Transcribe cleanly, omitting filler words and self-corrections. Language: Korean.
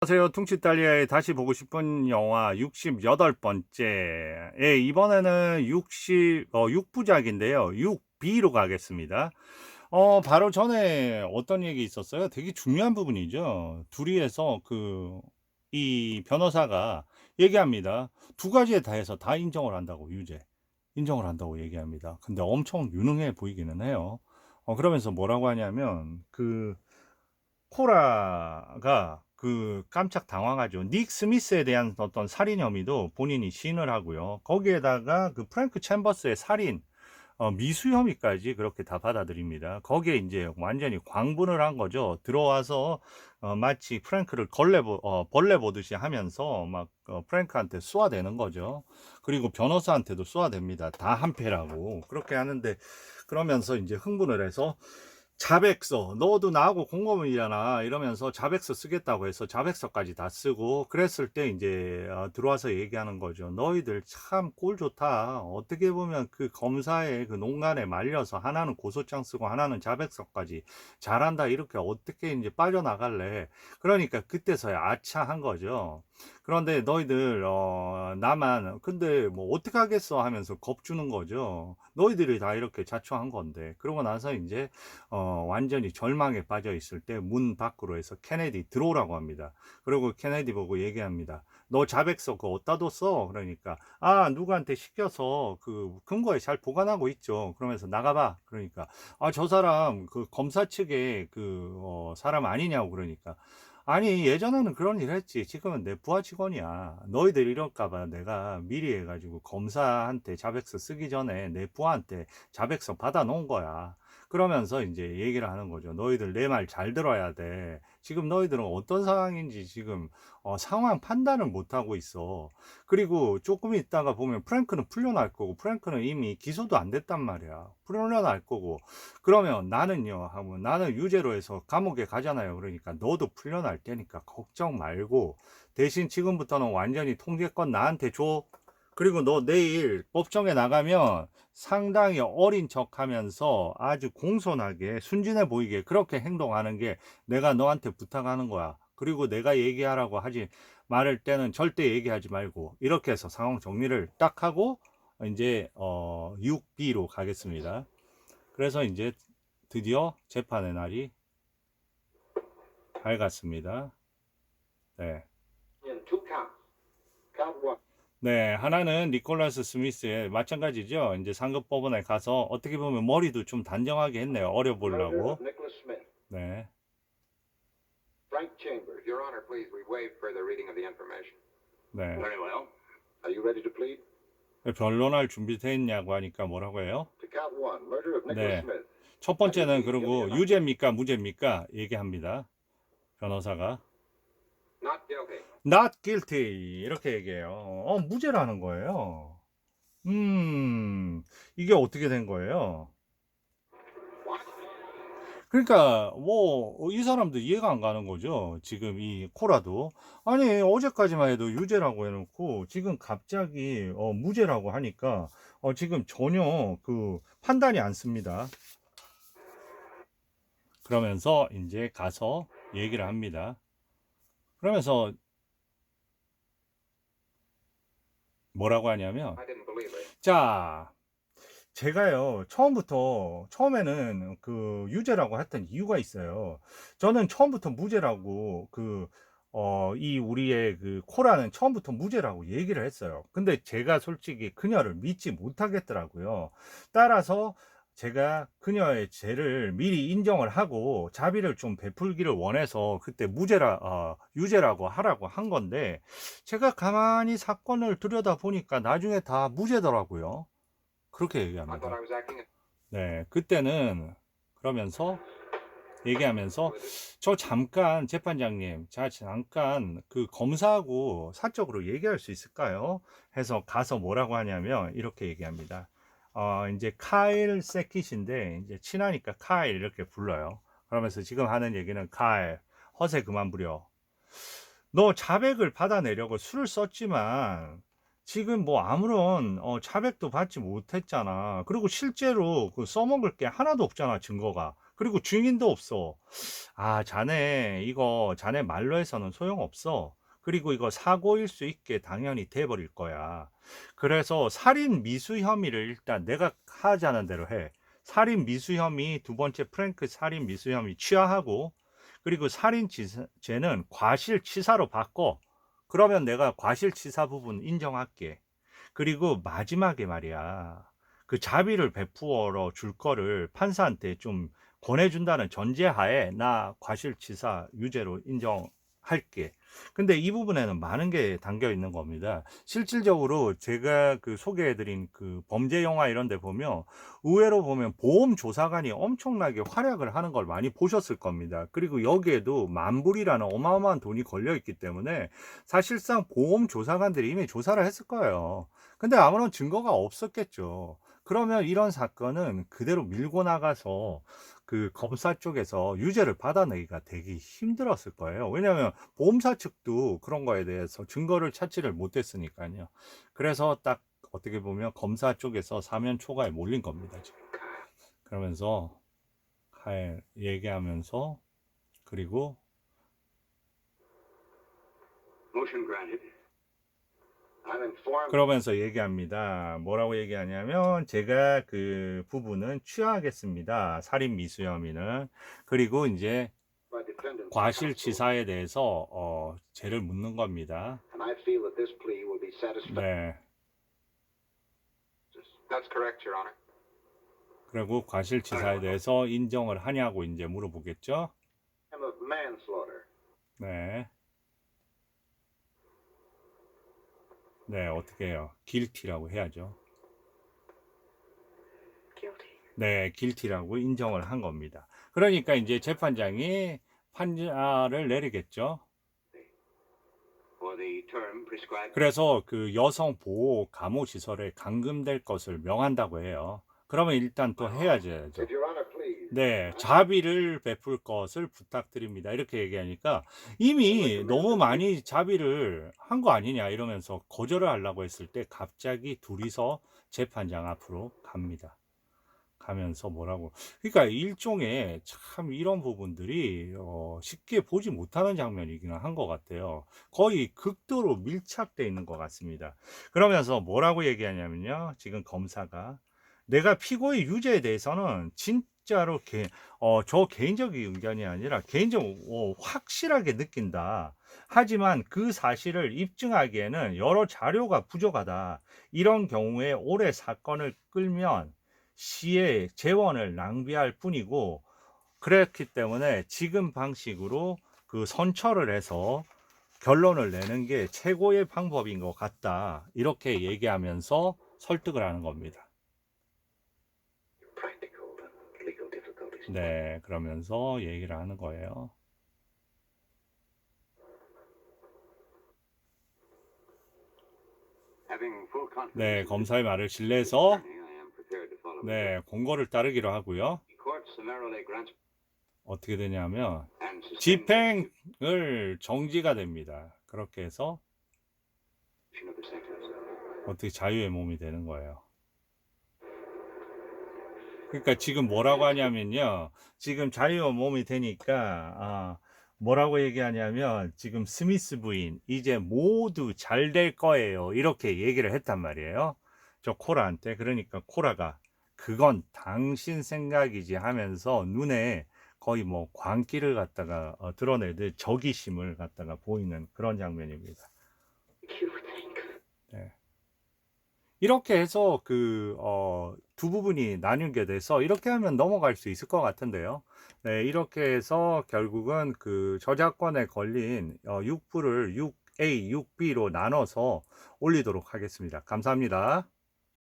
안녕하세요. 퉁치이탈리아의 다시 보고 싶은 영화 68번째. 예, 이번에는 6부작인데요. 6B로 가겠습니다. 바로 전에 어떤 얘기 있었어요? 되게 중요한 부분이죠. 둘이에서 이 변호사가 얘기합니다. 두 가지에 대해서 다 인정을 한다고, 인정을 한다고 얘기합니다. 근데 엄청 유능해 보이기는 해요. 그러면서 뭐라고 하냐면, 코라가 깜짝 당황하죠. 닉 스미스에 대한 어떤 살인 혐의도 본인이 시인을 하고요. 거기에다가 프랭크 챔버스의 살인, 미수 혐의까지 그렇게 다 받아들입니다. 거기에 이제 완전히 광분을 한 거죠. 들어와서 마치 프랭크를 벌레 보듯이 하면서 막 프랭크한테 쏘아대는 거죠. 그리고 변호사한테도 쏘아댑니다. 다 한패라고 그렇게 하는데, 그러면서 이제 흥분을 해서 자백서, 너도 나하고 공범이잖아 이러면서 자백서 쓰겠다고 해서 자백서까지 다 쓰고, 그랬을 때 이제 들어와서 얘기하는 거죠. 너희들 참 꼴 좋다. 어떻게 보면 그 검사의 그 농간에 말려서 하나는 고소장 쓰고 하나는 자백서까지 잘한다, 이렇게 어떻게 이제 빠져나갈래. 그러니까 그때서야 아차한 거죠. 그런데 너희들 나만 근데 뭐 어떻게 하겠어 하면서 겁주는 거죠. 너희들이 다 이렇게 자초한 건데. 그러고 나서 이제 완전히 절망에 빠져 있을 때 문 밖으로 해서 케네디 들어오라고 합니다. 그리고 케네디 보고 얘기합니다. 너 자백서 그거 어디다 뒀어? 그러니까 누구한테 시켜서 그 근거에 잘 보관하고 있죠. 그러면서 나가봐. 그러니까 저 사람 그 검사 측의 사람 아니냐고. 그러니까 아니, 예전에는 그런 일 했지. 지금은 내 부하 직원이야. 너희들 이럴까봐 내가 미리 해가지고 검사한테 자백서 쓰기 전에 내 부하한테 자백서 받아 놓은 거야. 그러면서 이제 얘기를 하는 거죠. 너희들 내 말 잘 들어야 돼. 지금 너희들은 어떤 상황인지 지금 상황 판단을 못 하고 있어. 그리고 조금 있다가 보면 프랭크는 풀려날 거고, 프랭크는 이미 기소도 안 됐단 말이야. 풀려날 거고. 그러면 나는요 하면, 나는 유죄로 해서 감옥에 가잖아요. 그러니까 너도 풀려날 테니까 걱정 말고, 대신 지금부터는 완전히 통제권 나한테 줘. 그리고 너 내일 법정에 나가면 상당히 어린 척 하면서 아주 공손하게 순진해 보이게 그렇게 행동하는 게 내가 너한테 부탁하는 거야. 그리고 내가 얘기하라고 하지 말을 때는 절대 얘기하지 말고, 이렇게 해서 상황 정리를 딱 하고 이제 6B로 가겠습니다. 그래서 이제 드디어 재판의 날이 밝았습니다. 네. 네, 하나는 니콜라스 스미스의 마찬가지죠. 이제 상급 법원에 가서 어떻게 보면 머리도 좀 단정하게 했네요. 어려 보려고. 네. Frank Chambers. Your Honor, please, we waive further reading of the information. 네. Very well. Are you ready to plead? 변론할 준비됐냐고 하니까 뭐라고 해요? To count one, murder of 네. Nicholas Smith. 첫 번째는 그리고 유죄입니까 무죄입니까 얘기합니다. 변호사가 Not guilty. not guilty 이렇게 얘기해요. 무죄라는 거예요. 이게 어떻게 된 거예요? What? 그러니까 뭐 이 사람도 이해가 안 가는 거죠. 지금 이 코라도 아니 어제까지만 해도 유죄라고 해놓고 지금 갑자기 무죄라고 하니까 지금 전혀 판단이 안 씁니다. 그러면서 이제 가서 얘기를 합니다. 그러면서 뭐라고 하냐면, I didn't believe it. 자, 제가요, 처음에는 유죄라고 했던 이유가 있어요. 저는 처음부터 무죄라고, 우리의 코라는 처음부터 무죄라고 얘기를 했어요. 근데 제가 솔직히 그녀를 믿지 못하겠더라고요. 따라서 제가 그녀의 죄를 미리 인정을 하고 자비를 좀 베풀기를 원해서 그때 유죄라고 하라고 한 건데, 제가 가만히 사건을 들여다보니까 나중에 다 무죄더라고요. 그렇게 I thought 얘기합니다. I was acting. 네, 그때는 그러면서 얘기하면서 재판장님, 잠깐 검사하고 사적으로 얘기할 수 있을까요? 해서 가서 뭐라고 하냐면 이렇게 얘기합니다. 이제 카일 세킷인데 이제 친하니까 카일 이렇게 불러요. 그러면서 지금 하는 얘기는 카일, 허세 그만 부려. 너 자백을 받아내려고 술을 썼지만 지금 뭐 아무런 자백도 받지 못했잖아. 그리고 실제로 써먹을 게 하나도 없잖아, 증거가. 그리고 증인도 없어. 아, 자네 이거 자네 말로 해서는 소용없어. 그리고 이거 사고일 수 있게 당연히 돼버릴 거야. 그래서 살인 미수 혐의를 일단 내가 하자는 대로 해. 살인 미수 혐의, 두 번째 프랭크 살인 미수 혐의 취하하고, 그리고 살인죄는 과실치사로 바꿔. 그러면 내가 과실치사 부분 인정할게. 그리고 마지막에 말이야, 그 자비를 베푸어 줄 거를 판사한테 좀 권해준다는 전제하에 나 과실치사 유죄로 인정할게. 근데 이 부분에는 많은 게 담겨 있는 겁니다. 실질적으로 제가 그 소개해드린 그 범죄 영화 이런 데 보면 의외로 보면 보험 조사관이 엄청나게 활약을 하는 걸 많이 보셨을 겁니다. 그리고 여기에도 만불이라는 어마어마한 돈이 걸려 있기 때문에 사실상 보험 조사관들이 이미 조사를 했을 거예요. 근데 아무런 증거가 없었겠죠. 그러면 이런 사건은 그대로 밀고 나가서 그 검사 쪽에서 유죄를 받아내기가 되게 힘들었을 거예요. 왜냐하면 보험사 측도 그런 거에 대해서 증거를 찾지를 못했으니까요. 그래서 딱 어떻게 보면 검사 쪽에서 사면 초과에 몰린 겁니다, 지금. 그러면서 얘기하면서, 그리고 Motion granted. I'm informed. 그러면서 얘기합니다. 뭐라고 얘기하냐면, 제가 그 부분은 취하하겠습니다. 살인 미수 혐의는. 그리고 이제 By defendant's counsel, 과실치사에 대해서 죄를 묻는 겁니다. and I feel that this plea will be satisfactory. 네. That's correct, Your Honor. 그리고 과실치사에 대해서 인정을 하냐고 이제 물어보겠죠. I'm of manslaughter. 네. 네, 어떻게 해요? guilty라고 해야죠. Guilty. 네, guilty라고 인정을 한 겁니다. 그러니까 이제 재판장이 판결을 내리겠죠. For the term prescribed. 그래서 그 여성 보호 감호 시설에 감금될 것을 명한다고 해요. 그러면 일단 또 해야죠. If Your Honor, please. 네, 자비를 베풀 것을 부탁드립니다. 이렇게 얘기하니까 이미 너무 많이 자비를 한 거 아니냐 이러면서 거절을 하려고 했을 때 갑자기 둘이서 재판장 앞으로 갑니다. 가면서 뭐라고, 그러니까 일종의 참 이런 부분들이 쉽게 보지 못하는 장면이기는 한 것 같아요. 거의 극도로 밀착돼 있는 것 같습니다. 그러면서 뭐라고 얘기하냐면요, 지금 검사가 내가 피고의 유죄에 대해서는 진짜로 저 개인적인 의견이 아니라 개인적으로 확실하게 느낀다. 하지만 그 사실을 입증하기에는 여러 자료가 부족하다. 이런 경우에 올해 사건을 끌면 시의 재원을 낭비할 뿐이고, 그렇기 때문에 지금 방식으로 그 선처를 해서 결론을 내는 게 최고의 방법인 것 같다. 이렇게 얘기하면서 설득을 하는 겁니다. Practical and legal difficulties. 네, 그러면서 얘기를 하는 거예요. Having full confidence. 네, in 검사의 말을 this 신뢰해서 attorney, I am prepared to follow. 네, 공고를 따르기로 하고요. The court summarily grants 어떻게 되냐면 and sustains 집행을 정지가 됩니다. 그렇게 해서 the execution of the sentence. 어떻게 자유의 몸이 되는 거예요. 그러니까 지금 뭐라고 하냐면요, 지금 자유의 몸이 되니까 뭐라고 얘기하냐면, 지금 스미스 부인 이제 모두 잘 될 거예요 이렇게 얘기를 했단 말이에요, 저 코라한테. 그러니까 코라가 그건 당신 생각이지 하면서 눈에 거의 뭐 광기를 갖다가 드러내듯 적이심을 갖다가 보이는 그런 장면입니다. You think? 네. 이렇게 해서 두 부분이 나뉘게 돼서 이렇게 하면 넘어갈 수 있을 것 같은데요. 네, 이렇게 해서 결국은 그 저작권에 걸린 6부를 6A, 6B로 나눠서 올리도록 하겠습니다. 감사합니다.